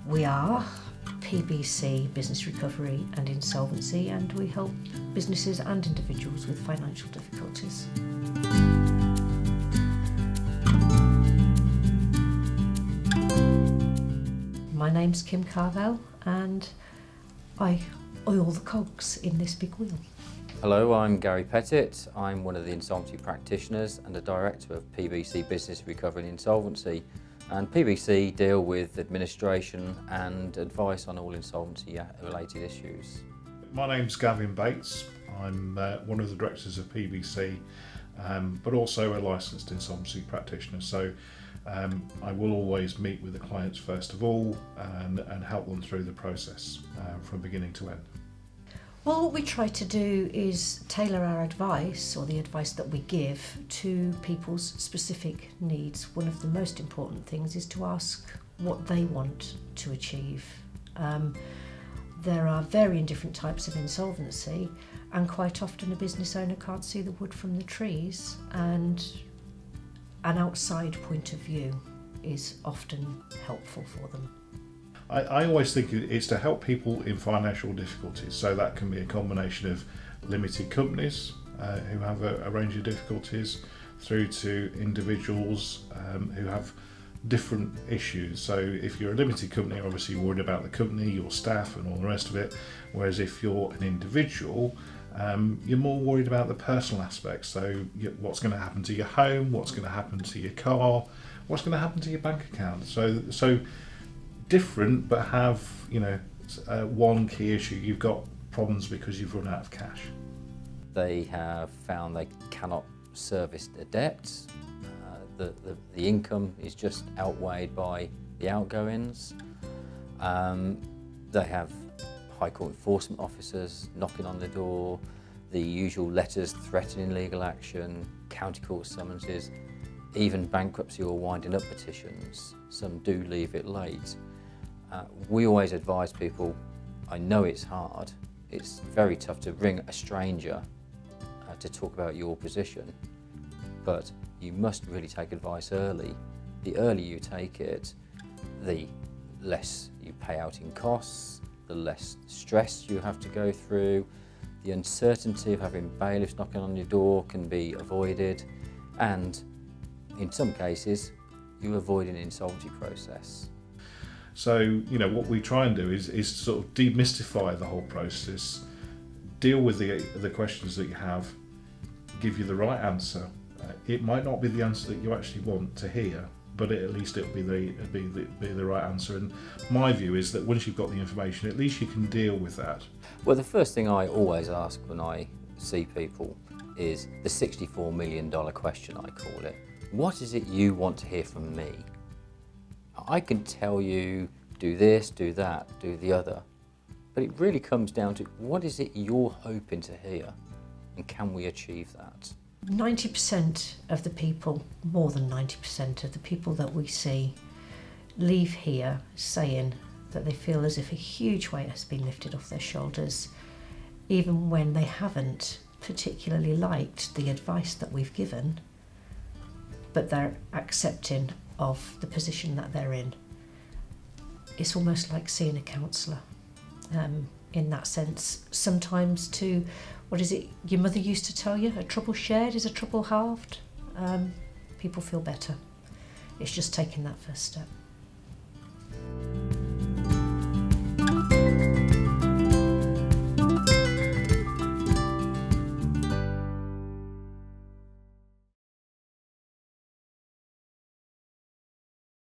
We are PBC, Business Recovery and Insolvency, and we help businesses and individuals with financial difficulties. My name's Kim Carvell and I oil the cogs in this big wheel. Hello, I'm Gary Pettit. I'm one of the insolvency practitioners and the director of PBC Business Recovery and Insolvency. And PBC deal with administration and advice on all insolvency related issues. My name's Gavin Bates. I'm one of the directors of PBC, but also a licensed insolvency practitioner. So I will always meet with the clients first of all and help them through the process from beginning to end. Well, what we try to do is tailor our advice, or the advice that we give, to people's specific needs. One of the most important things is to ask what they want to achieve. There are varying different types of insolvency, and quite often a business owner can't see the wood from the trees, and an outside point of view is often helpful for them. I always think it's to help people in financial difficulties, so that can be a combination of limited companies who have a range of difficulties, through to individuals who have different issues. So if you're a limited company, obviously you're worried about the company, your staff and all the rest of it, whereas if you're an individual, you're more worried about the personal aspects. So what's going to happen to your home, what's going to happen to your car, what's going to happen to your bank account. So different, but have one key issue. You've got problems because you've run out of cash. They have found they cannot service their debts. The income is just outweighed by the outgoings. They have High Court enforcement officers knocking on the door, the usual letters threatening legal action, county court summonses, even bankruptcy or winding up petitions. Some do leave it late. We always advise people, I know it's hard, it's very tough to ring a stranger to talk about your position, but you must really take advice early. The earlier you take it, the less you pay out in costs, the less stress you have to go through, the uncertainty of having bailiffs knocking on your door can be avoided, and in some cases you avoid an insolvency process. So what we try and do is sort of demystify the whole process, deal with the questions that you have, give you the right answer. It might not be the answer that you actually want to hear, but at least it'll be the right answer. And my view is that once you've got the information, at least you can deal with that. Well, the first thing I always ask when I see people is the $64 million question, I call it. What is it you want to hear from me? I can tell you, do this, do that, do the other, but it really comes down to what is it you're hoping to hear, and can we achieve that? 90% of the people, more than 90% of the people that we see, leave here saying that they feel as if a huge weight has been lifted off their shoulders, even when they haven't particularly liked the advice that we've given, but they're accepting of the position that they're in. It's almost like seeing a counsellor in that sense. Sometimes to, what is it your mother used to tell you, a trouble shared is a trouble halved. People feel better. It's just taking that first step.